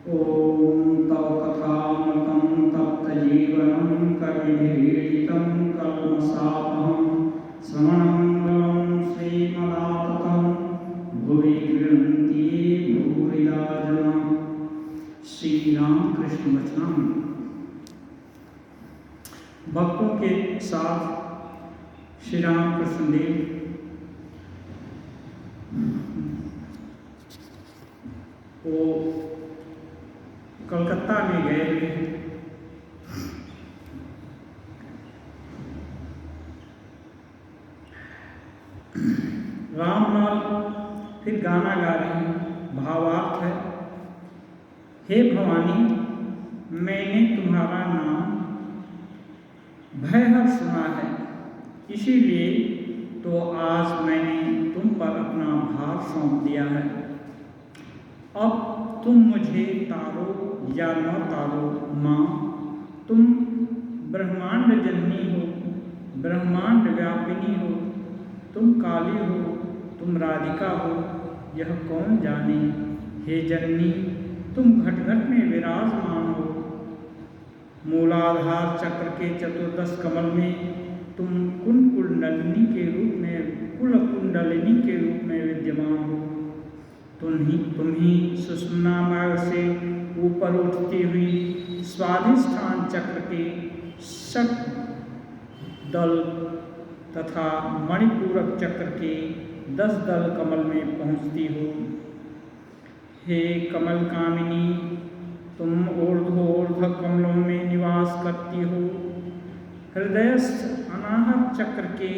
ॐ तव कथामृतं तप्तजीवनं कविभिरीडितं कल्मषापहं श्रवणमङ्गलं श्रीमदाततं भुवि गृह्णन्ति ये भूरिदा जना। श्री राम कृष्ण वचनम। भक्तों के साथ श्री राम कृष्ण देव वो कलकत्ता में गए हुए हैं। रामलाल फिर गाना गा रहे हैं। भावार्थ है, हे भवानी, मैंने तुम्हारा नाम भयहर सुना है, इसीलिए तो आज मैंने तुम पर अपना भार सौंप दिया है। अब तुम मुझे तारो या न तारो माँ, तुम ब्रह्मांड जननी हो, ब्रह्मांड व्यापिनी हो, तुम काली हो, तुम राधिका हो, यह कौन जाने। हे जननी, तुम घट घट में विराजमान हो, मूलाधार चक्र के चतुर्दश कमल में तुम कुंडलिनी के रूप में कुंडलिनी के रूप में विद्यमान हो। तुम ही सुषुम्ना मार्ग से ऊपर उठती हुई स्वाधिष्ठान चक्र के शक दल तथा मणिपूरक चक्र के 10 दल कमल में पहुँचती हो। हे कमल कामिनी, तुम ऊर्ध्व कमलों में निवास करती हो। हृदयस्थ अनाहत चक्र के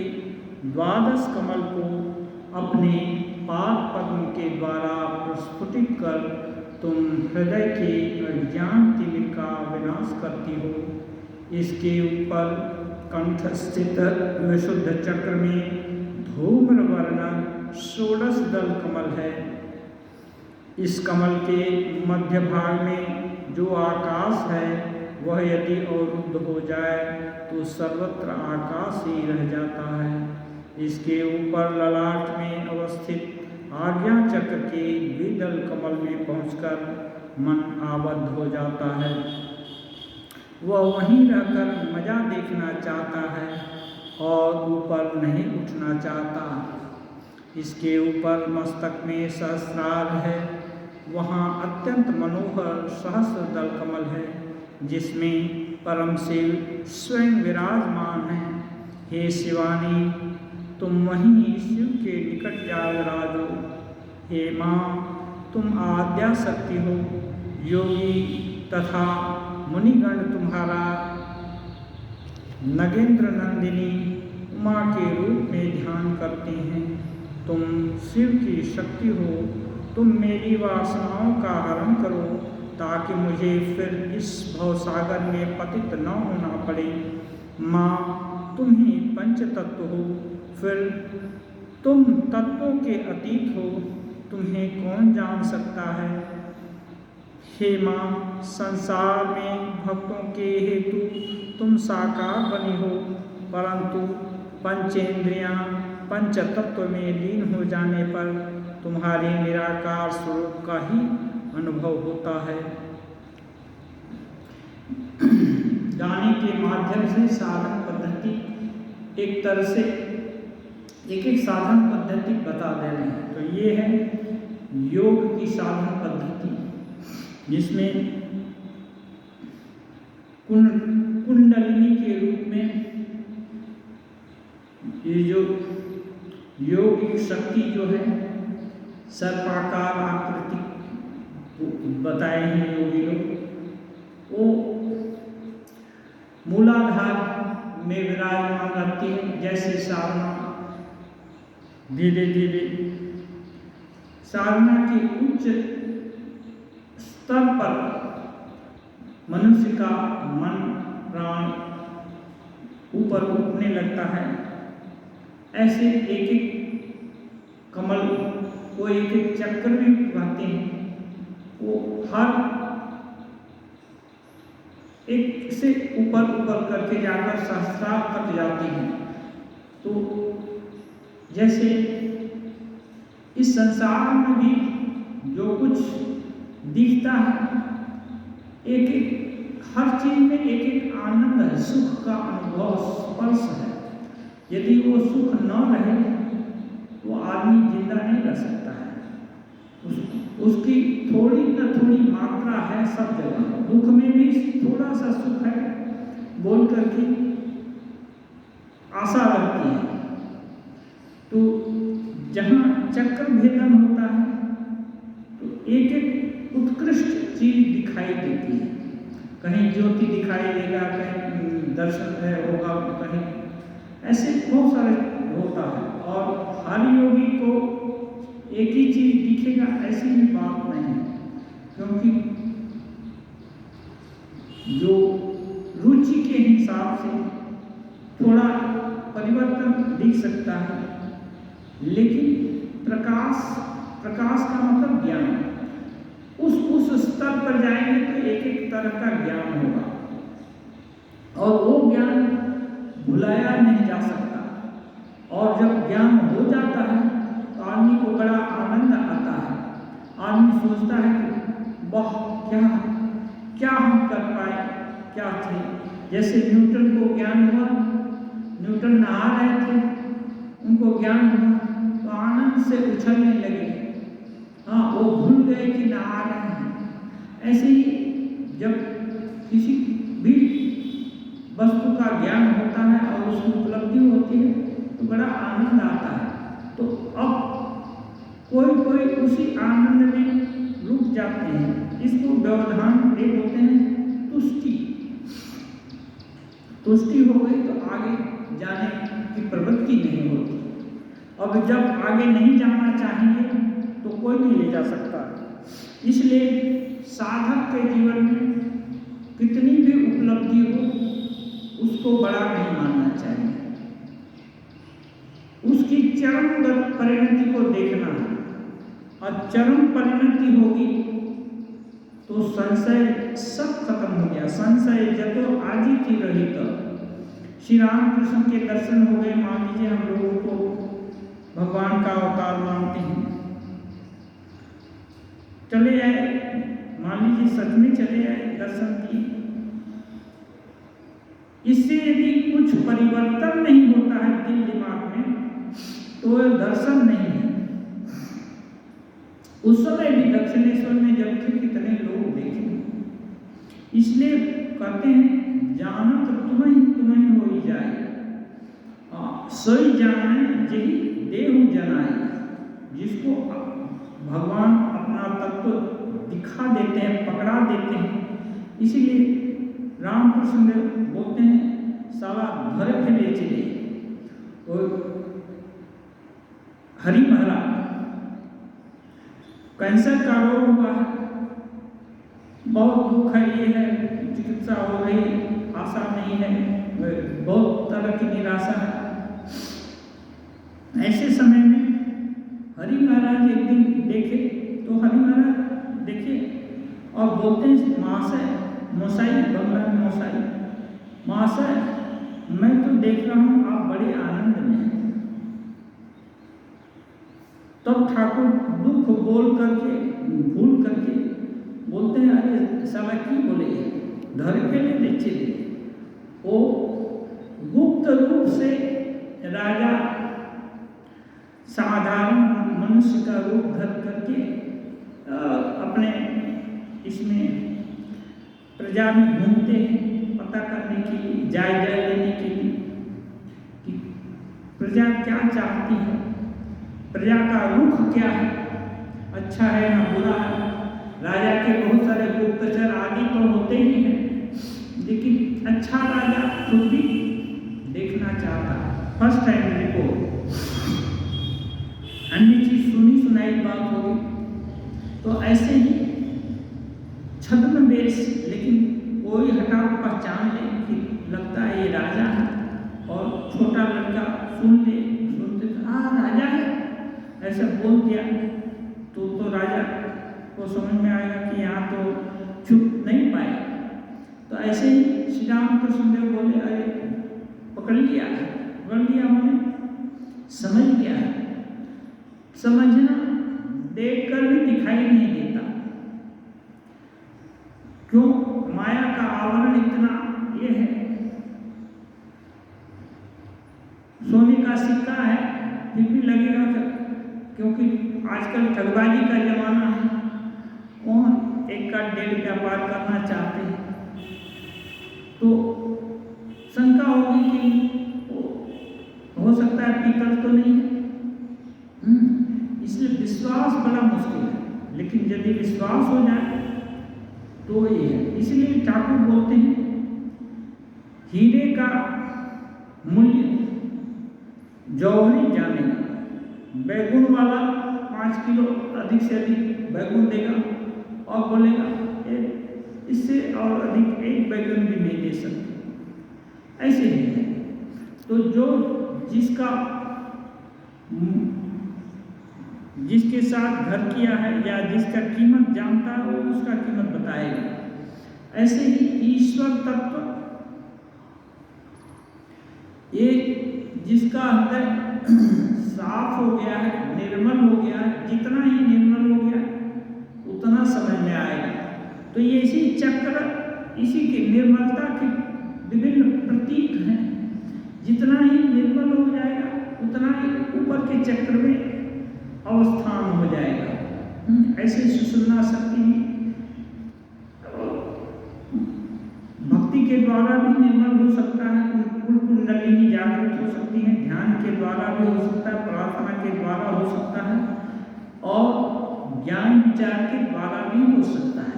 12 कमल को अपने पाद पद्म के द्वारा प्रस्फुटित कर तुम हृदय के अज्ञान तिमिर का विनाश करती हो। इसके ऊपर कंठ स्थित विशुद्ध चक्र में धूम्र वर्ण 16 दल कमल है। इस कमल के मध्य भाग में जो आकाश है वह यदि अवरुद्ध हो जाए तो सर्वत्र आकाश ही रह जाता है। इसके ऊपर ललाट में अवस्थित आज्ञा चक्र के द्विदल कमल में पहुंचकर मन आबद्ध हो जाता है। वह वहीं रहकर मजा देखना चाहता है और ऊपर नहीं उठना चाहता। इसके ऊपर मस्तक में सहस्रार है, वहाँ अत्यंत मनोहर सहस्र दल कमल है जिसमें परम शिव स्वयं विराजमान है। हे शिवानी, तुम वहीं शिव के निकट जा विराजो। हे माँ, तुम आद्या शक्ति हो। योगी तथा मुनिगण तुम्हारा नगेंद्र नंदिनी उमा के रूप में ध्यान करते हैं। तुम शिव की शक्ति हो। तुम मेरी वासनाओं का हरण करो ताकि मुझे फिर इस भवसागर में पतित न होना पड़े। माँ, तुम ही पंच तत्व हो, फिर तुम तत्वों के अतीत हो, तुम्हें कौन जान सकता है। हे माँ, संसार में भक्तों के हेतु तुम साकार बनी हो, परंतु पंचेंद्रियाँ पंच तत्व में लीन हो जाने पर तुम्हारे निराकार स्वरूप का ही अनुभव होता है। गाने के माध्यम से साधन पद्धति एक तरह से एक साधन पद्धति बता दे रहे हैं। तो ये है योग की साधन पद्धति, जिसमें कुंडलिनी के रूप में ये जो योगिक शक्ति जो है सर्पाकार आकृति बताए हैं योगी लोग, वो मूलाधार में विराजमान रहती है। जैसे साधना धीरे धीरे साधना के उच्च स्तर पर मनुष्य का मन प्राण ऊपर उठने लगता है, ऐसे एक एक कमल वो एक एक चक्र में कहते हैं। वो हर एक से ऊपर ऊपर करके जाकर सहस्रार तक जाती हैं। तो जैसे इस संसार में भी जो कुछ दिखता है एक एक हर चीज में एक एक आनंद है, सुख का अनुभव, स्पर्श है। यदि वो सुख न रहे तो आदमी जिंदा नहीं रह सकता है। उसकी थोड़ी न थोड़ी मात्रा है सब जगह। दुख में भी थोड़ा सा सुख है बोल करके आशा रहती है। तो जहाँ चक्र भेदन होता है तो एक एक उत्कृष्ट चीज दिखाई देती है। कहीं ज्योति दिखाई देगा, कहीं दर्शन होगा, कहीं ऐसे बहुत सारे होता है। और हर योगी को एक ही चीज दिखेगा ऐसी भी बात नहीं है, क्योंकि जो रुचि के हिसाब से थोड़ा परिवर्तन दिख सकता है। लेकिन प्रकाश का मतलब ज्ञान, उस स्तर पर जाएंगे तो एक एक तरह का ज्ञान होगा और वो ज्ञान भुलाया नहीं जा सकता। और जब ज्ञान हो जाता है तो आदमी को बड़ा आनंद आता है। आदमी सोचता है कि वाह, क्या हम कर पाए, क्या थे। जैसे न्यूटन को ज्ञान हुआ, न्यूटन नहा रहे थे, उनको ज्ञान हुआ तो आनंद से उछलने लगे। हाँ, वो भूल गए कि नहा रहे हैं। ऐसे ही जब किसी भी वस्तु का ज्ञान होता है और उसकी उपलब्धि होती है तो बड़ा आनंद आता है। तो अब कोई उसी आनंद में रुक जाते हैं। इसको व्यवधान बोलते हैं तुष्टि। तुष्टि हो गई तो आगे जाने की प्रवृत्ति नहीं होती। अब जब आगे नहीं जाना चाहेंगे तो कोई नहीं ले जा सकता। इसलिए साधक के जीवन में कितनी भी उपलब्धि हो उसको बड़ा नहीं मानना चाहिए। उसकी चरमगत परिणति को देखना है। और चरम परिणति होगी तो संशय सब खत्म हो गया। संशय जतो आजिति रहित। श्री रामकृष्ण के दर्शन हो गए। मान लीजिए हम लोगों को भगवान का अवतार मानते हैं, चले आए, मान लीजिए सच में चले आए, दर्शन किए। इससे यदि कुछ परिवर्तन नहीं होता है दिल दिमाग में तो दर्शन नहीं है। उस समय भी दक्षिणेश्वर में जब थे कितने लोग देखे। इसलिए कहते हैं जानत तुम्हें हो ही जाए, सोई जाने यही देहु जनाए। जिसको भगवान अपना तत्व दिखा देते हैं, पकड़ा देते हैं। इसीलिए रामकृष्ण देव बोलते हैं साला घर के चले। और हरि महाराज कैंसर का रोग हुआ है, बहुत दुख है, ये है, चिकित्सा हो रही, आशा नहीं है, बहुत तरह की निराशा है। ऐसे समय में हरि महाराज एक दिन देखे तो हरि महाराज देखे और बोलते हैं महाशय, मोसाई, बंगला में मोसाई, महाशय मैं तो देख रहा हूँ आप बड़े आनंद में हैं। तब ठाकुर दुख बोल करके भूल करके बोलते हैं अरे साला की बोले धर के लिए देखे। वो गुप्त रूप से राजा साधारण मनुष्य का रूप धर करके अपने इसमें प्रजा में घूमते हैं, पता करने के लिए, जायजा लेने के लिए कि प्रजा क्या चाहती है, प्रजा का रुख क्या है, अच्छा है ना बुरा है। राजा के बहुत सारे गुप्तचर आदि तो होते ही हैं, लेकिन अच्छा राजा खुद भी देखना चाहता है। फर्स्ट टाइम रिपोर्ट, अन्य चीज सुनी सुनाई बात होगी। तो ऐसे ही छद्म वेश, लेकिन कोई हटाओ पहचान ले कि लगता है ये राजा है, और छोटा लड़का सुन ले, सुनते हाँ राजा है ऐसा बोल दिया तो राजा को समझ में आएगा कि यहाँ तो छुप नहीं पाए। तो ऐसे ही श्री रामकृष्ण देव बोले अरे पकड़ लिया, मैंने समझ गया। समझना देख कर भी दिखाई नहीं देता। क्यों? माया का आवरण इतना ये है, सोने का सिक्का है फिर भी लगेगा, क्योंकि आजकल ठगबाजी का जमाना है, कौन 1 का 1.5 का पार करना चाहते हैं। तो शंका होगी कि हो सकता है पीतल तो नहीं है, इसलिए विश्वास बड़ा मुश्किल है। लेकिन यदि विश्वास हो जाए तो ये है। इसलिए ठाकुर बोलते हैं हीरे का मूल्य जौहरी जानेगा। बैगुन वाला 5 किलो अधिक से अधिक बैगुन देगा और बोलेगा इससे और अधिक 1 बैगन भी नहीं दे सकते, ऐसे ही है। तो जो जिसके साथ घर किया है या जिसका कीमत जानता है वो उसका कीमत बताएगा। ऐसे ही ईश्वर तत्व, ये जिसका हृदय साफ हो गया है, निर्मल हो गया है, जितना ही निर्मल हो गया उतना समझ में आएगा। तो ये इसी चक्र, इसी की निर्मलता के विभिन्न प्रतीक हैं। जितना ही निर्मल हो जाएगा उतना ही ऊपर के चक्र में अवस्थान हो जाएगा। ऐसे सुषुम्ना शक्ति भक्ति के द्वारा भी निर्मल हो सकता है, कुंडलिनी जागृत हो सकती है, ध्यान के द्वारा भी हो सकता है, प्रार्थना के द्वारा हो सकता है और ज्ञान विचार के द्वारा भी हो सकता है।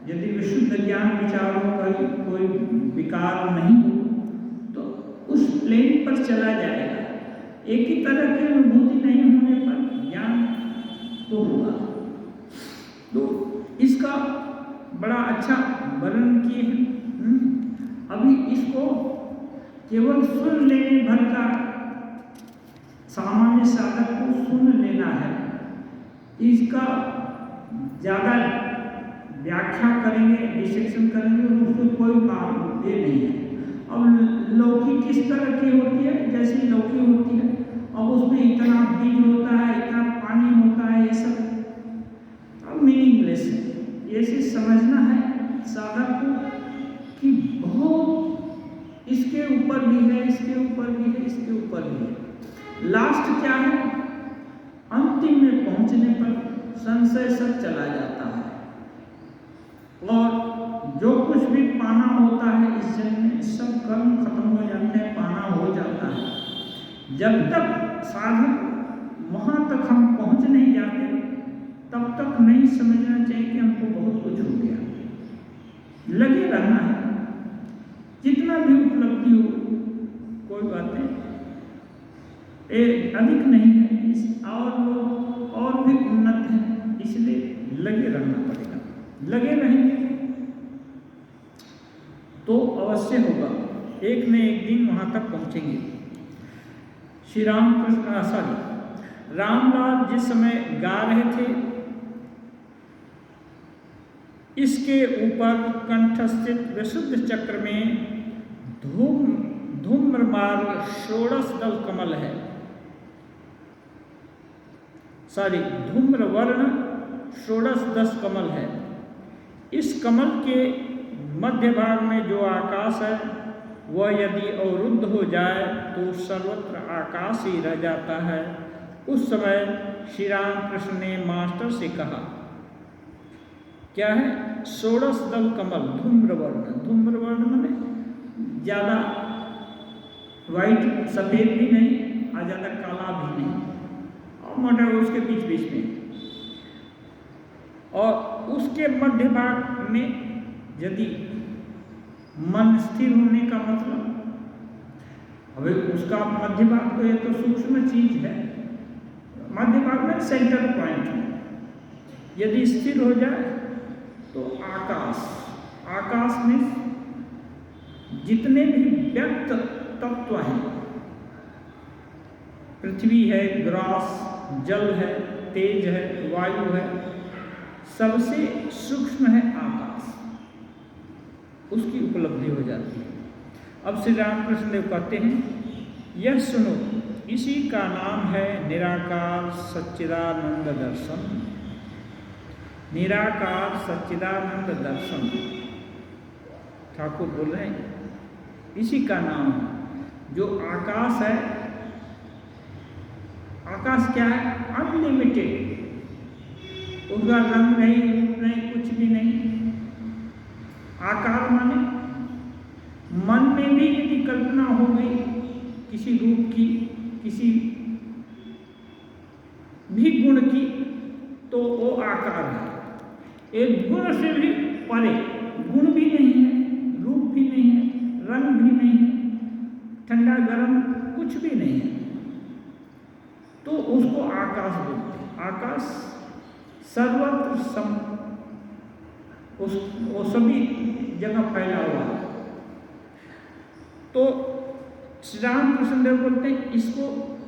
यदि विशुद्ध ज्ञान विचारों का कोई विकार नहीं हो तो उस प्लेन पर चला जाएगा। एक ही तरह की अनुभूति नहीं होने पर ज्ञान तो होगा। तो इसका बड़ा अच्छा वर्णन किए हैं। अभी इसको केवल सुन लेने भर का, सामान्य साधक को सुन लेना है, इसका ज़्यादा व्याख्या करेंगे, डिस्कशन करेंगे और उसको कोई मालूम ये नहीं है। अब लौकी किस तरह की होती है, जैसी लौकी होती है, अब उसमें इतना बीज होता है, इतना पानी होता है, ये सब अब मीनिंगलेस है। ऐसे समझना है साधक को कि बहुत इसके ऊपर भी है, इसके ऊपर भी है, इसके ऊपर भी है। लास्ट क्या है, अंतिम में पहुंचने पर संशय सब चला जाता है और जो कुछ भी पाना होता है इस जन्म में सब कर्म खत्म हो जाते हैं, पाना हो जाता है। जब तक साधक वहां तक हम पहुंच नहीं जाते तब तक नहीं समझना चाहिए कि हमको बहुत कुछ हो गया। लगे रहना है, जितना भी उपलब्धि हो कोई बात नहीं, अधिक नहीं है, इस और लोग और भी उन्नत हैं, इसलिए लगे रहना पड़ेगा। लगे रहेंगे तो अवश्य होगा, एक न एक दिन वहां तक पहुंचेंगे। श्री रामकृष्ण रामलाल जिस समय गा रहे थे, इसके ऊपर कंठस्थित विशुद्ध चक्र में धूम्रमार्ग षोडश दल कमल है, धूम्रवर्ण षोडश दश कमल है। इस कमल के मध्य भाग में जो आकाश है वह यदि अवरुद्ध हो जाए तो सर्वत्र आकाश ही रह जाता है। उस समय श्री रामकृष्ण ने मास्टर से कहा, क्या है, षोडश दल कमल धूम्रवर्ण। धूम्रवर्ण माने ज़्यादा वाइट सफ़ेद भी नहीं और ज़्यादा काला भी नहीं, और मोटा उसके बीच बीच में। और उसके मध्य भाग में यदि मन स्थिर होने का मतलब, अभी उसका मध्य भाग तो ये तो सूक्ष्म चीज है, मध्य भाग में सेंटर पॉइंट है, यदि स्थिर हो जाए तो आकाश में जितने भी व्यक्त तत्व हैं, पृथ्वी है, ग्रास, जल है, तेज है, वायु है, सबसे सूक्ष्म है आकाश, उसकी उपलब्धि हो जाती है। अब श्री रामकृष्ण देव कहते हैं, यह सुनो, इसी का नाम है निराकार सच्चिदानंद दर्शन। निराकार सच्चिदानंद दर्शन ठाकुर बोल रहे हैं, इसी का नाम है। जो आकाश है, आकाश क्या है? अनलिमिटेड, उसका रंग नहीं, रूप नहीं, कुछ भी नहीं। आकार माने मन में भी यदि कल्पना हो गई किसी रूप की, किसी भी गुण की, तो वो आकार है। एक गुण से भी परे, गुण भी नहीं है, रूप भी नहीं है, रंग भी नहीं है, ठंडा गरम कुछ भी नहीं है, तो उसको आकाश बोलते हैं। आकाश सर्वत्र वो सभी जगह फैला हुआ है। तो श्री रामकृष्ण देव बोलते हैं इसको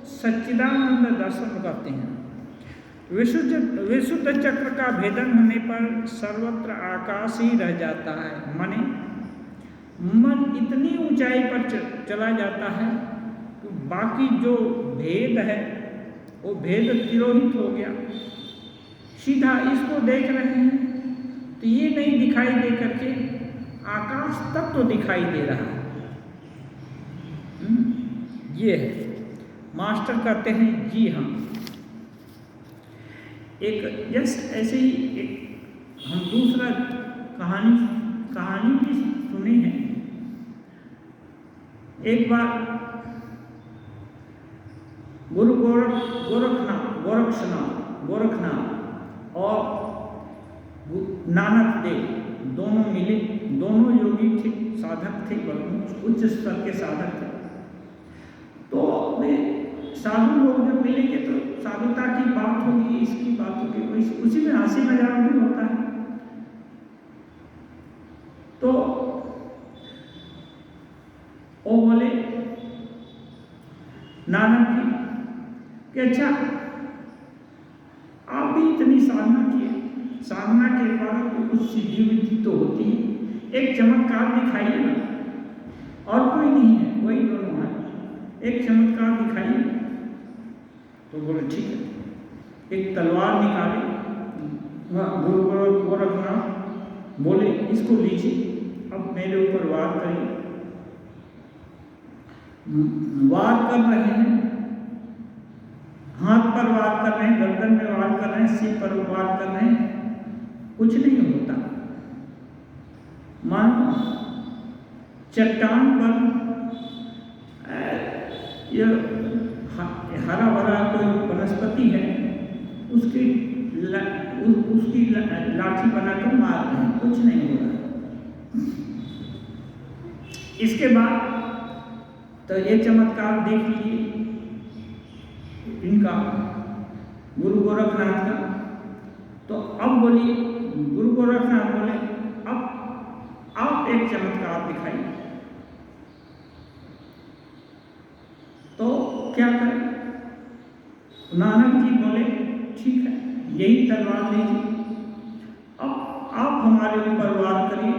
सच्चिदानंद दर्शन कहते हैं। विशुद्ध चक्र का भेदन होने पर सर्वत्र आकाश ही रह जाता है। माने मन इतनी ऊंचाई पर चला जाता है कि बाकी जो भेद है वो भेद तिरोहित हो गया। सीधा इसको देख रहे हैं तो ये नहीं दिखाई दे करके आकाश तक तो दिखाई दे रहा है। ये है। मास्टर कहते हैं जी हाँ, एक जस्ट ऐसे ही एक हम दूसरा कहानी भी सुने हैं। एक बार गुरु गोरखनाथ और नानक देव दोनों मिले। दोनों योगी थे, साधक थे, उच्च स्तर के साधक थे। तो वे साधु लोग जब मिलेंगे तो साधुता की बात होगी, इसकी बात होगी, उसी में हंसी मजाक भी होता है। तो वो बोले नानक जी कि अच्छा आप भी इतनी साधना किए, साधना के बाद तो कुछ सिद्धि विद्धि तो होती है, एक चमत्कार दिखाइए ना। और कोई नहीं है, वही दोनों हैं, एक चमत्कार दिखाइए। तो बोले ठीक है। एक तलवार निकाले, गुरु गोरखनाथ बोले इसको लीजिए, अब मेरे ऊपर वार करिए। वार कर रहे हैं, हाथ पर वार कर रहे हैं, गर्दन में वार कर रहे हैं, सिर पर वार कर रहे हैं, कुछ नहीं होता। मानो चट्टान पर हरा भरा कोई वनस्पति है, उसकी लाठी बनाकर मार रहे हैं, कुछ नहीं हो रहा। इसके बाद तो ये चमत्कार देख लीजिए इनका, गुरु गोरखनाथ का। तो अब बोलिए, गुरु गोरखनाथ बोले अब आप एक चमत्कार दिखाइए। तो क्या करें? नानक जी बोले ठीक है, यही तलवार लीजिए, अब आप हमारे ऊपर वार करिए।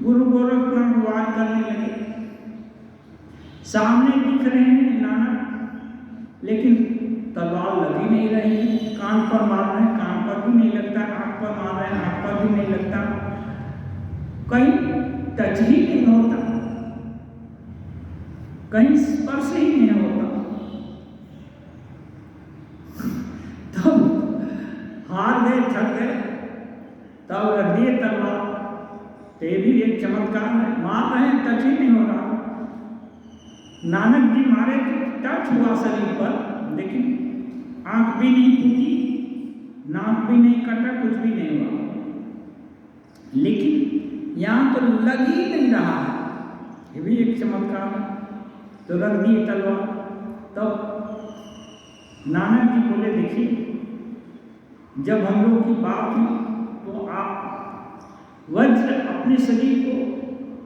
गुरु गोरखनाथ वार करने लगे। सामने दिख रहे हैं नानक, लेकिन तलवार लगी नहीं रही। कान पर मार रहे हैं, कान पर भी नहीं लगता, आंख पर मार रहे हैं, आंख पर भी नहीं लगता, कहीं टच ही नहीं होता, कहीं स्पर्श ही नहीं होता। तो हार गए, थक गए, तब रख दिए तलवार। तो ये भी एक चमत्कार है, मार रहे हैं, टच ही नहीं हो रहा। नानक जी मारे तो टच हुआ शरीर पर, लेकिन आंख भी नहीं टूटी, नाक भी नहीं कटा, कुछ भी नहीं हुआ। लेकिन यहाँ तो लग ही नहीं रहा है, ये भी एक चमत्कार है। तो रख दिए तलवार। तब नानक जी बोले देखिए, जब हम लोग की बात हुई तो आप वज्र अपने शरीर को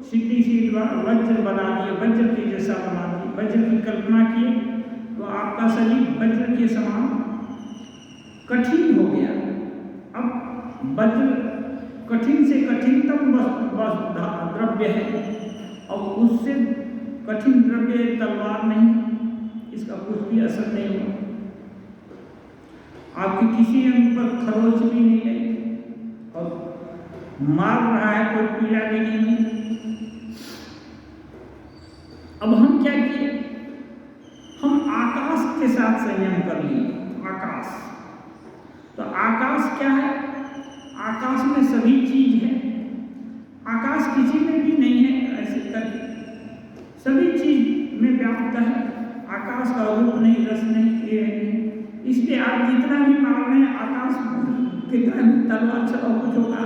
सिद्धि से वज्र बना दिए, वज्र के जैसा बना दिए, वज्र की कल्पना किए तो आपका शरीर वज्र के समान कठिन हो गया। अब वज्र कठिन से कठिनतम द्रव्य है, और उससे कठिन द्रव्य तलवार नहीं, इसका कुछ भी असर नहीं हुआ। आपकी किसी अंग पर खरोच भी नहीं लगी, और मार रहा है कोई पीड़ा भी नहीं। अब हम क्या किए, हम आकाश के साथ संयम कर लिए। आकाश, तो आकाश क्या है? आकाश में सभी चीज है, आकाश किसी में भी नहीं है ऐसे करके, सभी चीज में व्याप्त है। आकाश का रूप नहीं, रस नहीं, ये नहीं। इसलिए आप जितना भी मार रहे हैं आकाश कितना भी तलवार चलाओ कुछ होगा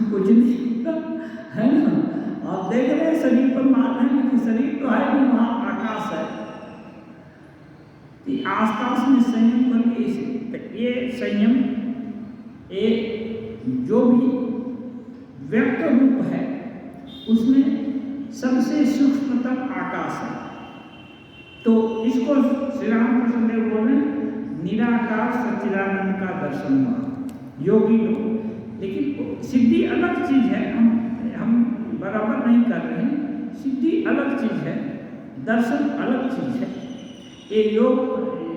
कुछ नहीं है ना। आप देख रहे हैं शरीर पर मार रहे हैं, लेकिन शरीर तो है नहीं, वहां आकाश है। आकाश में संयम करके ये संयम जो भी व्यक्त रूप है उसमें सबसे सूक्ष्मतम आकाश है। तो इसको श्री रामकृष्ण देव बोले निराकार सच्चिदानंद का दर्शन हुआ योगी लोग। लेकिन सिद्धि अलग चीज है, हम बराबर नहीं कर रहे हैं। सिद्धि अलग चीज है, दर्शन अलग चीज है। ये योग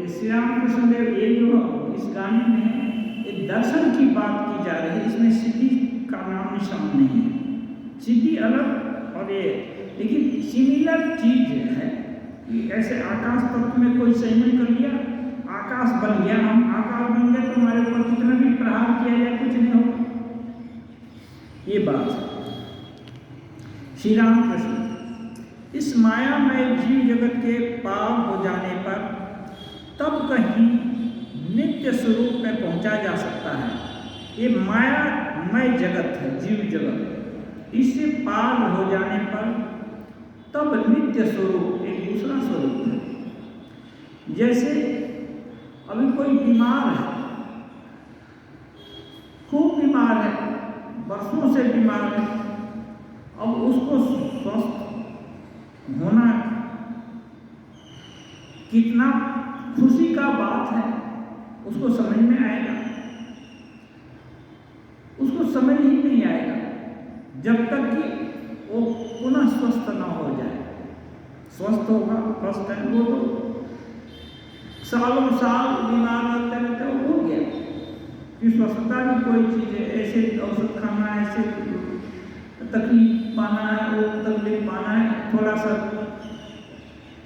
श्री रामकृष्ण देव ये जो इस गाने में है, ये दर्शन की बात की जा रही है, इसमें सिद्धि का नाम निशान नहीं है। सिद्धि अलग और ये, लेकिन सिमिलर चीज है कि ऐसे आकाश तत्व में कोई संयम कर लिया, आकाश बन गया। हम आकाश बन गए तो हमारे ऊपर कितना भी प्रहार किया जाए कुछ नहीं होगा। ये बात श्री रामकृष्ण इस मायामय जीव जगत के पार हो जाने पर तब कहीं नित्य स्वरूप में पहुंचा जा सकता है। ये मायामय जगत है, जीव जगत, इससे पार हो जाने पर तब नित्य स्वरूप एक दूसरा स्वरूप है। जैसे अभी कोई बीमार है, खूब बीमार है, वर्षों से बीमार है, अब उसको स्वस्थ होना कितना खुशी का बात है, उसको समझ में आएगा? उसको समझ ही नहीं आएगा जब तक कि वो पुनः स्वस्थ ना हो जाए। स्वस्थ होगा फर्स्ट टाइम, वो तो सालों साल बीमार रहते रहते वो हो गया कि स्वस्थता भी कोई चीज़ है। ऐसे औषध खाना, ऐसे तकलीफ पाना है, वो तकलीफ पाना है, थोड़ा सा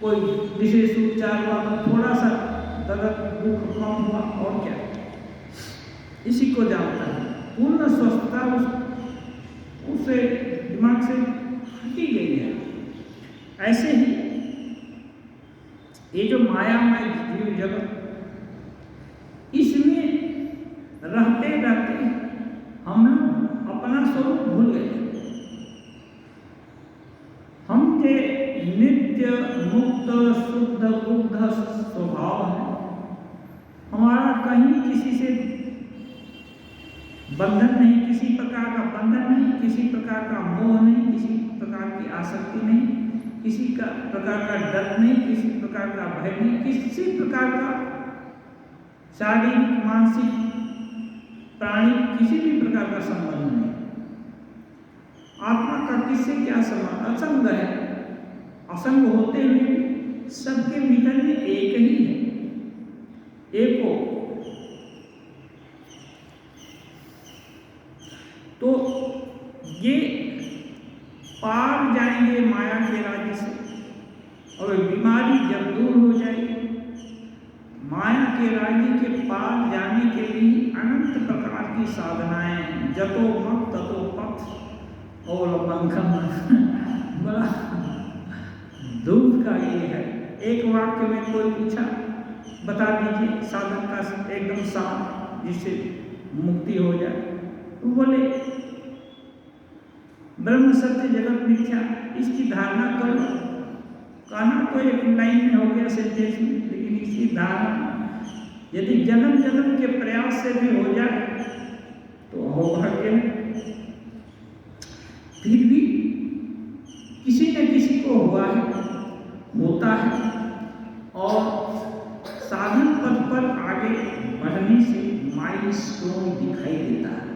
कोई विशेष उपचार हुआ तो थोड़ा सा दर्द दुख कम हुआ, और क्या, इसी को जानता है। पूर्ण स्वस्थता उससे दिमाग से हटी गई है। ऐसे ही ये जो मायामय जीव जगत, इसमें रहते रहते हम लोग अपना स्वरूप भूल गए। हम जे नित्य मुक्त शुद्ध बुद्ध स्वभाव है, हमारा कहीं किसी से बंधन नहीं, किसी प्रकार का बंधन नहीं, किसी प्रकार का मोह नहीं, किसी प्रकार की आसक्ति नहीं, किसी का प्रकार का डर नहीं, किसी प्रकार का भय नहीं, किसी प्रकार का शारीरिक मानसिक प्राणी किसी भी प्रकार का संबंध नहीं। आत्मा का किससे क्या संबंध? असंग है। असंग होते हुए सबके भीतर में एक ही है, एको। तो ये पार जाएंगे माया के राज्य से, और बीमारी जब दूर हो जाएगी, माया के राज्य के पार जाने के लिए अनंत प्रकार की साधनाएं हैं। जतो मत ततो पथ और बंधन बड़ा दुख का ये है। एक वाक्य में कोई पूछा, बता दीजिए साधन का एकदम साफ जिससे मुक्ति हो जाए, तो बोले ब्रह्म सत्य जगत मिथ्या, इसकी धारणा करो। कहना तो एक लाइन में हो गया सेंटेंस में, लेकिन इसकी धारणा यदि जन्म जन्म के प्रयास से भी हो जाए तो अहोभाग्य है। फिर भी किसी न किसी को हुआ है, होता है, और साधन पथ पर आगे बढ़ने से माइलस्टोन दिखाई देता है।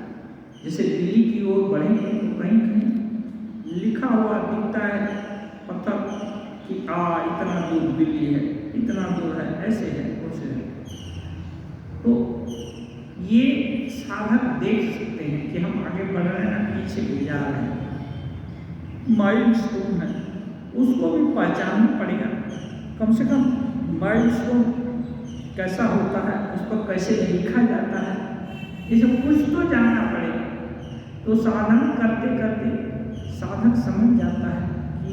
जैसे दिल्ली की ओर बढ़ेंगे तो कहीं कहीं लिखा हुआ दिखता है पत्थर कि इतना दूर दिल्ली है, इतना दूर है, ऐसे है, वैसे है। तो ये साधक देख सकते हैं कि हम आगे बढ़ रहे हैं, पीछे भी जा रहे हैं। माइलस्टोन है, उसको भी पहचानना पड़ेगा। कम से कम माइलस्टोन कैसा होता है, उस पर कैसे लिखा जाता है, इसे कुछ तो जानना पड़ेगा। तो साधन करते करते साधक समझ जाता है कि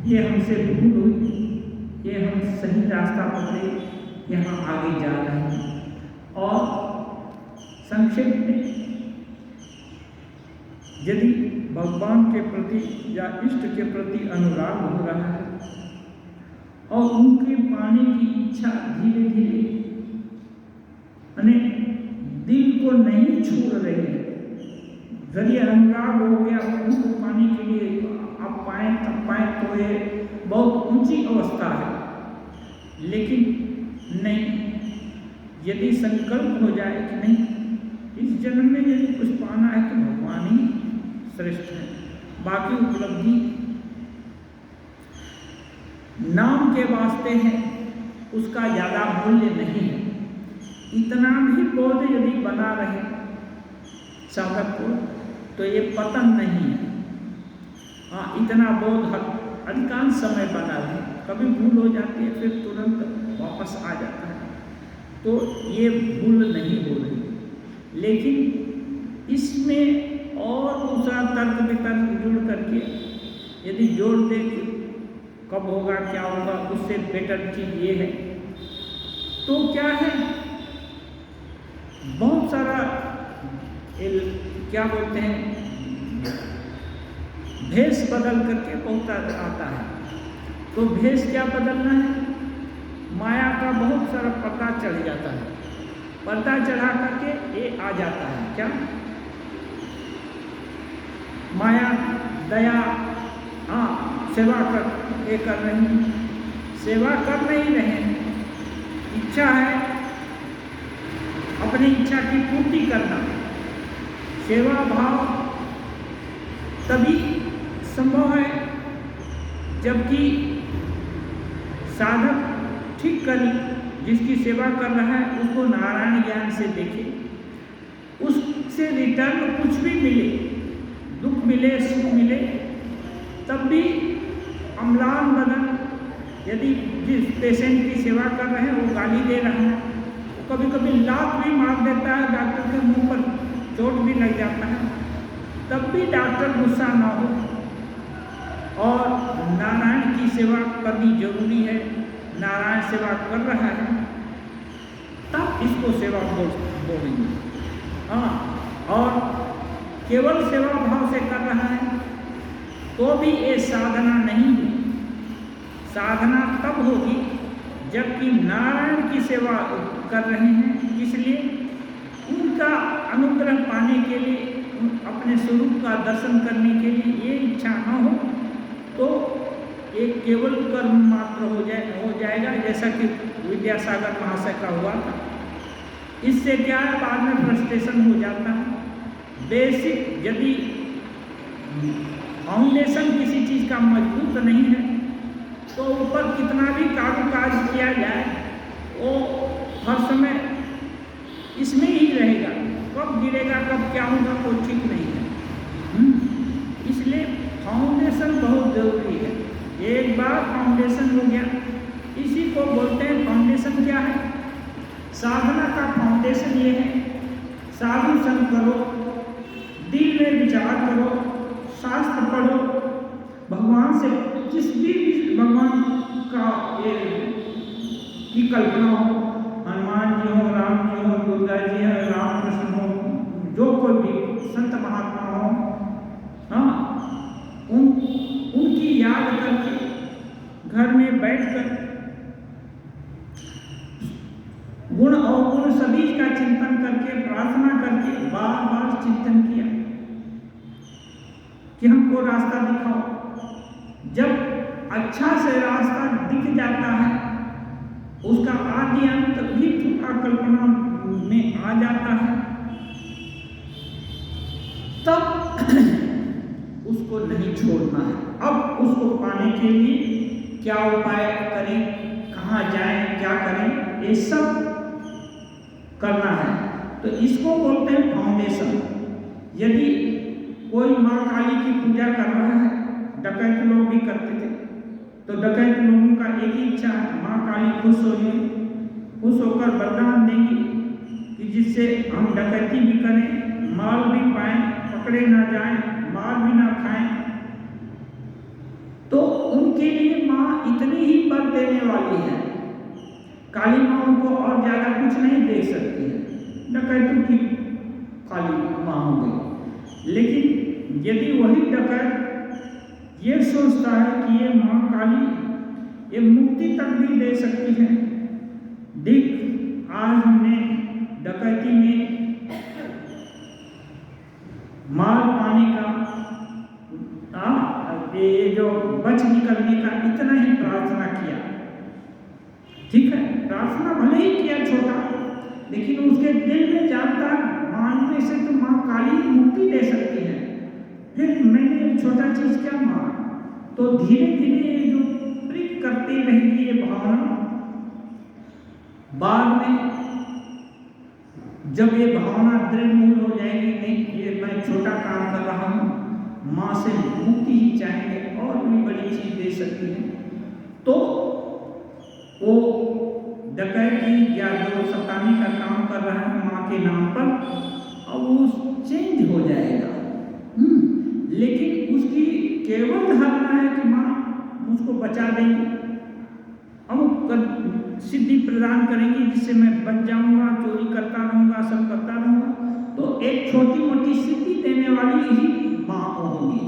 ये हमसे भूल हुई, ये हम सही रास्ता पकड़े, यहाँ आगे जा रहे हैं। और संक्षेप में, यदि भगवान के प्रति या इष्ट के प्रति अनुराग हो रहा है और उनके पाने की इच्छा धीरे धीरे दिल को नहीं छोड़ रही है, यदि अनुराग हो गया उनको पाने के लिए आप पाएं तब पाएं, तो ये बहुत ऊंची अवस्था है। लेकिन नहीं, यदि संकल्प हो जाए कि नहीं, इस जन्म में यदि कुछ पाना है तो भगवान ही श्रेष्ठ है, बाकी उपलब्धि नाम के वास्ते है, उसका ज़्यादा मूल्य नहीं है। इतना भी बोध यदि बना रहे साधक को तो ये पतन नहीं है। हाँ, इतना बोध अधिकांश समय बना रहे, कभी भूल हो जाती है फिर तुरंत वापस आ जाता है, तो ये भूल नहीं हो रही। लेकिन इसमें और दूसरा तर्क वितर्क जुड़ करके यदि जोड़ दे कि कब होगा क्या होगा, उससे बेटर चीज ये है, तो क्या है, बहुत सारा क्या बोलते हैं, भेष बदल करके बहुत आता है। तो भेष क्या बदलना है, माया का बहुत सारा पर्दा चढ़ जाता है, पर्दा चढ़ा करके ये आ जाता है क्या, माया दया, हाँ सेवा कर, ये कर रहे हैं, सेवा कर नहीं रहे, इच्छा है अपनी इच्छा की पूर्ति करना। सेवा भाव तभी संभव है जबकि साधक ठीक कर, जिसकी सेवा कर रहा है उसको नारायण ज्ञान से देखे, उससे रिटर्न कुछ भी मिले, दुख मिले सुख मिले, तब भी अम्लान बदन, यदि जिस पेशेंट की सेवा कर रहे हैं वो गाली दे रहा है, कभी कभी लात भी मार देता है, डॉक्टर के मुंह पर चोट भी लग जाता है, तब भी डॉक्टर गुस्सा ना हो और नारायण की सेवा करनी जरूरी है, नारायण सेवा कर रहा है, तब इसको सेवा बोलेंगे। हाँ, और केवल सेवा भाव से कर रहा है तो भी ये साधना नहीं है। साधना तब होगी जबकि नारायण की सेवा कर रहे हैं, इसलिए उनका अनुग्रह पाने के लिए, अपने स्वरूप का दर्शन करने के लिए ये इच्छा न हो तो एक केवल कर्म मात्र हो जाएगा, जैसा कि विद्यासागर महाशय का हुआ था। इससे क्या है, बाद में फ्रस्ट्रेशन हो जाता है। बेसिक यदि फाउंडेशन किसी चीज़ का मजबूत नहीं है तो ऊपर कितना भी काज किया जाए वो हर समय इसमें ही रहेगा, कब गिरेगा कब क्या होगा कोई ठीक नहीं है। इसलिए फाउंडेशन बहुत जरूरी है। एक बार फाउंडेशन हो गया, इसी को बोलते हैं फाउंडेशन क्या है, साधना का फाउंडेशन ये है, साधु संग करो, दिल में विचार करो, शास्त्र पढ़ो, भगवान से जिस भी भगवान का ये की कल्पना हो, हनुमान जी हो, राम जी हो, दुर्गा जी हो, राम कृष्ण हो, जो कोई भी संत महात्मा हो, हाँ, उनकी याद करके घर में बैठकर गुण अवगुण सभी का चिंतन करके, प्रार्थना करके, बार बार चिंतन किया कि हमको रास्ता दिखाओ। जब अच्छा से रास्ता दिख जाता है, उसका आदि अंत भी थोड़ा कल्पना में आ जाता है, तब उसको नहीं छोड़ना है। अब उसको पाने के लिए क्या उपाय करें, कहाँ जाएं, क्या करें, ये सब करना है। तो इसको बोलते हैं फाउंडेशन। यदि कोई माँ काली की पूजा कर रहा है, डकैत लोग भी करते थे, तो डकैत लोगों का एक ही इच्छा है, माँ काली खुश होकर वरदान देंगी कि जिससे हम डकैती भी करें, माल भी पाएं, पकड़े ना जाएं, मार भी ना खाएं। तो उनके लिए माँ इतनी ही वर देने वाली है, काली माँ उनको और ज्यादा कुछ नहीं दे सकती है, डकैतों की काली माँ हो गई। लेकिन यदि वही डकैत ये सोचता है कि ये माँ काली ये मुक्ति तक भी दे सकती है, देख आज हमने डकैती में माल पाने का ये जो बच निकलने का इतना ही प्रार्थना किया, ठीक है, प्रार्थना भले ही किया छोटा, लेकिन उसके दिल में जानता मानने से तो माँ काली मुक्ति दे सकती है, फिर मैंने छोटा चीज क्या माना। तो धीरे धीरे ये जो प्रिक करती रहेगी ये भावना, बाद में जब ये भावना दृढ़ हो जाएगी, नहीं ये मैं छोटा काम कर रहा हूँ, माँ से मुक्ति ही चाहेंगे और भी बड़ी चीज दे सकती है, तो वो डकैती या जो सताने का काम कर रहा है माँ के नाम पर, अब वो चेंज हो जाएगा। लेकिन उसकी केवल धारणा है कि माँ मुझको बचा देंगी, हम सिद्धि प्रदान करेंगी जिससे मैं बच जाऊंगा, चोरी करता रहूंगा, सब करता रहूंगा, तो एक छोटी मोटी सिद्धि देने वाली ही माँ होगी।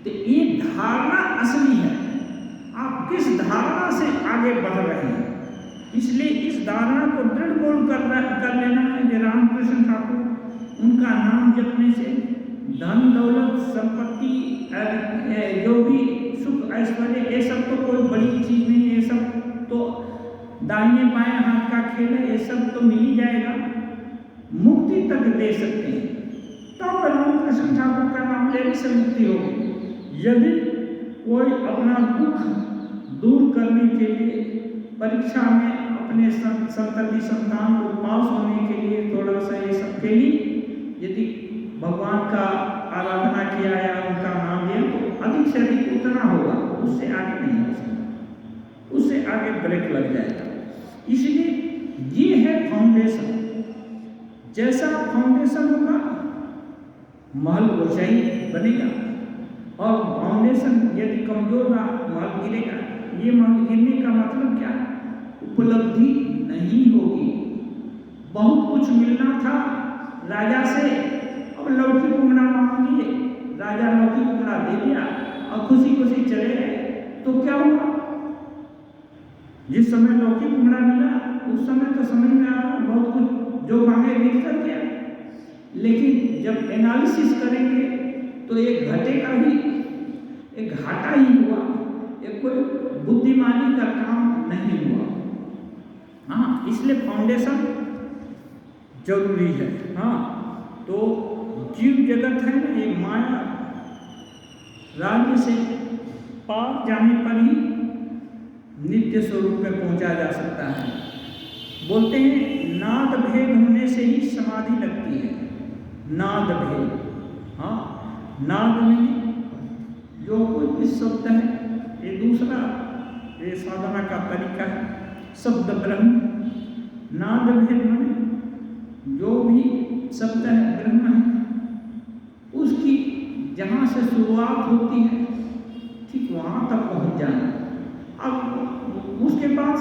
तो ये धारणा असली है, आप किस धारणा से आगे बढ़ रहे हैं, इसलिए इस धारणा को दृढ़ कर लेना है। रामकृष्ण ठाकुर उनका नाम जपने से धन दौलत संपत्ति जो भी सुख ऐश्वर्य ये सब तो कोई बड़ी चीज नहीं है, ये सब तो दाहिने बाएं हाथ का खेल है, ये सब तो मिल ही जाएगा, मुक्ति तक दे सकते हैं। तब रामकृष्ण ठाकुर का नाम लेने से मुक्ति होगी। यदि कोई अपना दुख दूर करने के लिए परीक्षा में अपने संतति संतान को पास होने के लिए थोड़ा सा ये सब के लिए यदि भगवान का आराधना किया या उनका नाम लिया तो अधिक से अधिक उतना होगा, उससे आगे नहीं हो सकता, उससे आगे ब्रेक लग जाएगा। इसलिए ये है फाउंडेशन। जैसा फाउंडेशन होगा महल ऊंचाई बनेगा, और फाउंडेशन यदि कमजोर रहा महल गिरेगा। ये महल गिरने का मतलब क्या है, उपलब्धि नहीं होगी। बहुत कुछ मिलना था राजा से, अब लौकी कुमड़ा मांग लिए, राजा लौकी कुमड़ा दे दिया और खुशी खुशी चले गए, तो क्या हुआ? जिस समय लौकी कुमड़ा मिला उस समय तो समझ में आया बहुत कुछ जो मांगे मिल कर गया, लेकिन जब एनालिसिस करेंगे तो एक घाटा ही हुआ, एक कोई बुद्धिमानी का काम नहीं हुआ। हाँ, इसलिए फाउंडेशन जरूरी है। हाँ, तो जीव जगत है ना, ये माया राज्य से पार जाने पर ही नित्य स्वरूप में पहुंचा जा सकता है। बोलते हैं नाद भेद होने से ही समाधि लगती है। नाद भेद, हाँ, नाद में जो कोई भी शब्द है, ये दूसरा ये साधना का तरीका है, शब्द ब्रह्म। नाद भेद में जो भी शब्द है ब्रह्म है, उसकी जहाँ से शुरुआत होती है ठीक वहाँ तक पहुँच जाना। अब उसके बाद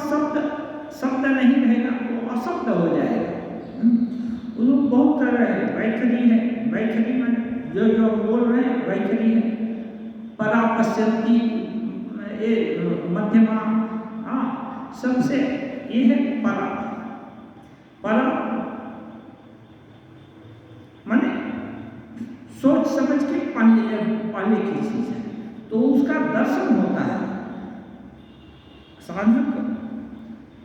शब्द नहीं रहेगा, वो अशब्द हो जाएगा। उसको बहुत तरह है, वैखरी है, वैखरी में जो बोल रहे हैं वैखरी है, परा पश्यंती ये मध्यमा, हाँ, सबसे ये है परा माने सोच समझ के पाले की चीज है, तो उसका दर्शन होता है। साधक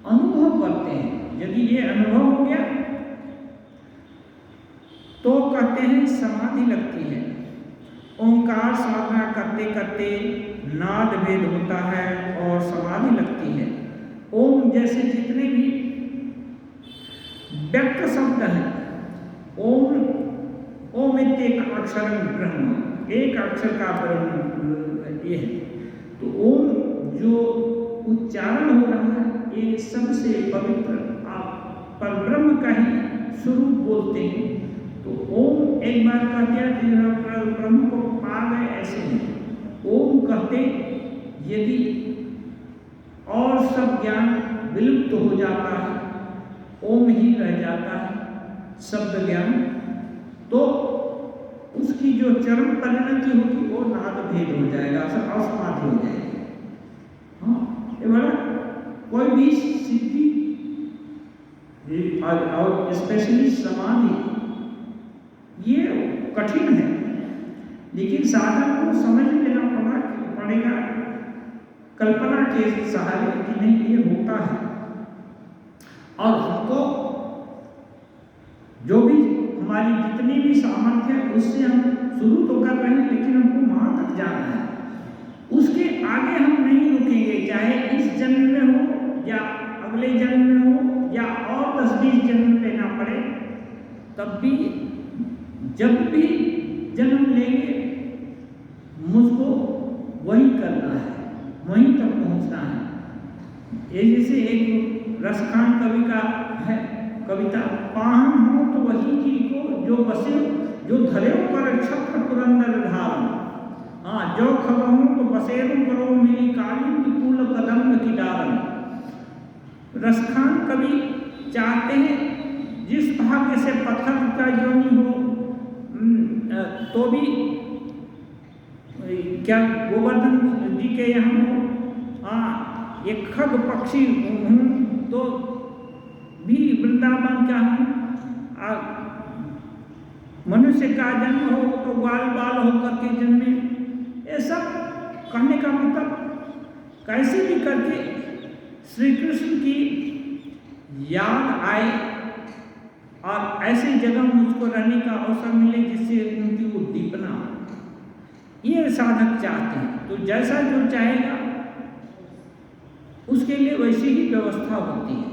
अनुभव करते हैं, यदि ये अनुभव हो गया तो कहते हैं समाधि लगती है। ओंकार साधना करते करते नाद भेद होता है और समाधि लगती है। ओम जैसे जितने भी व्यक्त शब्द हैं ओमित्येकाक्षरं ब्रह्म, एक अक्षर का ब्रह्म ये है। तो ओम जो उच्चारण हो रहा है ये सबसे पवित्र आप परब्रह्म का ही स्वरूप बोलते हैं। तो ओम एक बार कहते हैं ब्रह्म को पा गए ऐसे नहीं। ओम कहते यदि और सब ज्ञान विलुप्त हो जाता है, ओम ही रह जाता है शब्द ज्ञान, तो उसकी जो चरम परिणति होगी वो नाद भेद हो जाएगा, असमाधि हो जाएगी। हाँ, ये बड़ा कोई भी सिद्धि और स्पेशली समाधि ये कठिन है, लेकिन साधन को समझ लेना पड़ेगा कल्पना के सहारे कि नहीं ये होता है। और हमको जो भी हमारी जितनी भी सामर्थ्य है उससे हम शुरू तो कर रहे हैं, लेकिन हमको वहां तक जाना है, उसके आगे हम नहीं रुकेंगे। चाहे इस जन्म में हो या अगले जन्म में हो या और 10-20 जन्म लेना पड़े, तब भी जब भी जन्म लेंगे मुझको वही करना है, वहीं तक पहुंचना है। ये जैसे एक रसखान कवि का है कविता, पाहन हो तो वही की को जो बसे जो धरे पर छत्र पुरंदर धाम। हाँ, जो खबहूँ तो बसेरू करो मेरी काली कुल कदम की डारन। रसखान कवि चाहते हैं जिस भाग्य से पत्थर का योनि हो तो भी क्या गोवर्धन जी के यहाँ हो, हाँ एक खग पक्षी हूँ तो भी वृंदावन का हूँ, मनुष्य का जन्म हो तो ग्वाल बाल होकर के जन्मे। ये सब कहने का मतलब कैसे भी करके श्री कृष्ण की याद आए और ऐसी जगह मुझको रहने का अवसर मिले जिससे उनकी उद्दीपना हो, ये साधक चाहते हैं। तो जैसा जो चाहेगा उसके लिए वैसी ही व्यवस्था होती है।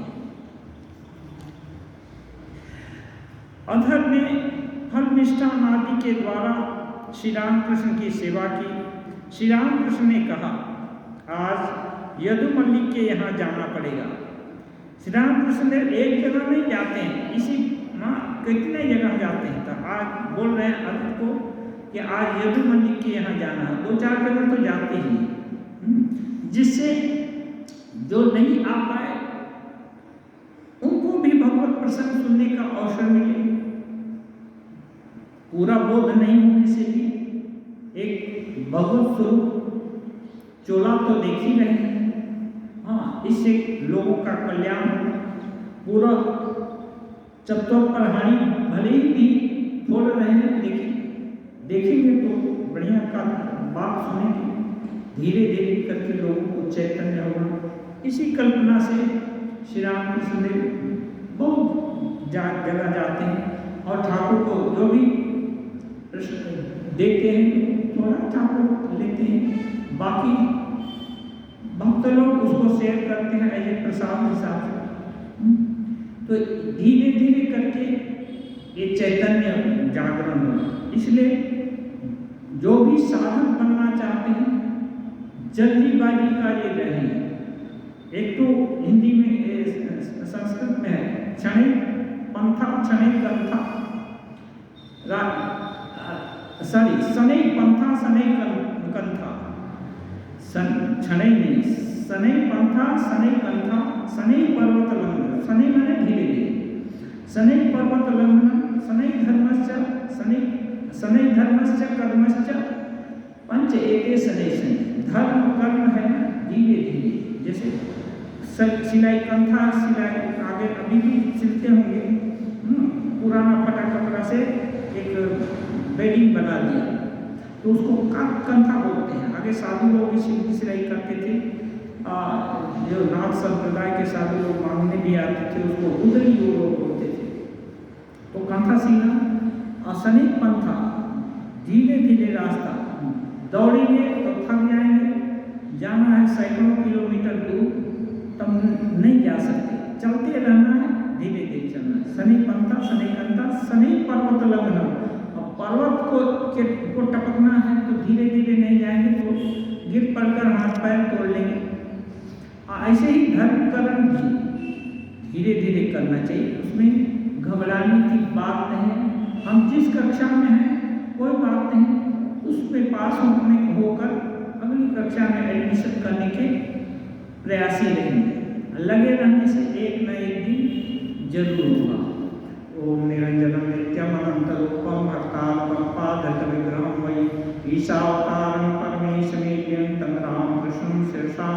अधर ने फल मिष्ठान आदि के द्वारा श्री रामकृष्ण की सेवा की। श्री रामकृष्ण ने कहा आज यदु मल्लिक के यहाँ जाना पड़ेगा। श्री रामकृष्ण ने एक जगह नहीं जाते हैं, इसी कितने जगह जाते हैं। तो आज बोल रहे हैं अधर को कि आज यदु मल्लिक के यहाँ जाना है, 2-4 जगह तो जाते ही, जिससे जो नहीं आ पाए उनको भी भगवत प्रसंग सुनने का अवसर मिले। पूरा बोध नहीं होने से भी एक भगवत स्वरूप चोला तो देख ही रहे हैं। हाँ, इससे लोगों का कल्याण हो। पूरा चत्वर पर हानि भले ही भी छोड़ रहे हैं, लेकिन देखेंगे तो बढ़िया का बात सुनेंगे, धीरे धीरे करके लोगों को चैतन्य होगा। इसी कल्पना से श्री रामकृष्ण देव बहुत जगह जाते हैं और ठाकुर को जो भी देखते हैं थोड़ा ठाकुर लेते हैं, बाकी भक्त लोग उसको शेयर करते हैं एज ए प्रसाद हिसाब से। तो धीरे धीरे करके ये चैतन्य जागरण होगा। इसलिए जो भी साधक बनना चाहते हैं जल्दीबाजी का ये नहीं। एक तो हिंदी में संस्कृत में है क्षणिक पंथा क्षणिक गंथा, शनै पंथा शनै कंथा, क्षणै नहीं, शनै पंथा शनै कंथा, शनै पर्वत लंघन, शनै माने धीरे धीरे, शनै पर्वत लंघन, शनै धर्मश्च कर्मश्च पंच एके शनै शनै। धर्म कर्म है धीरे धीरे, जैसे सिलाई कंथा सिलाई आगे अभी भी सिलते होंगे, पुराना फटा कपड़ा से एक बेडिंग बना दिया तो उसको कंथा बोलते हैं। आगे साधु लोग भी सिलाई करते थे, जो नाथ संप्रदाय के साधु लोग मांगने भी आते थे उसको उदरी लोग बोलते थे। तो कंथा सीना असनिक पंथा, धीरे धीरे रास्ता, दौड़ेंगे तो थक जाएंगे, जाना है सैकड़ों किलोमीटर दूर तब नहीं जा सकते, चलते रहना है, धीरे धीरे चलना है। शनि पंथा शनि कंथा शनि पर्वत लंघन, पर्वत को टपकना है तो धीरे धीरे नहीं जाएंगे तो गिर पड़कर हाथ पैर तोड़ लेंगे। ऐसे ही धर्म कर्म भी धीरे धीरे करना चाहिए, उसमें घबराने की बात नहीं है। हम जिस कक्षा में हैं कोई बात नहीं, उसमें पास होकर अगली कक्षा में एडमिशन करने के प्रयासी रहेंगे। लगे रहने से एक न एक दिन जरूर होगा। ओम निरंजनम नित्यम अनंतरूपम भक्तात्मक पादत विग्रहम वै ईशावतारं परमेशमेत्यं तं रामकृष्णं शिरसा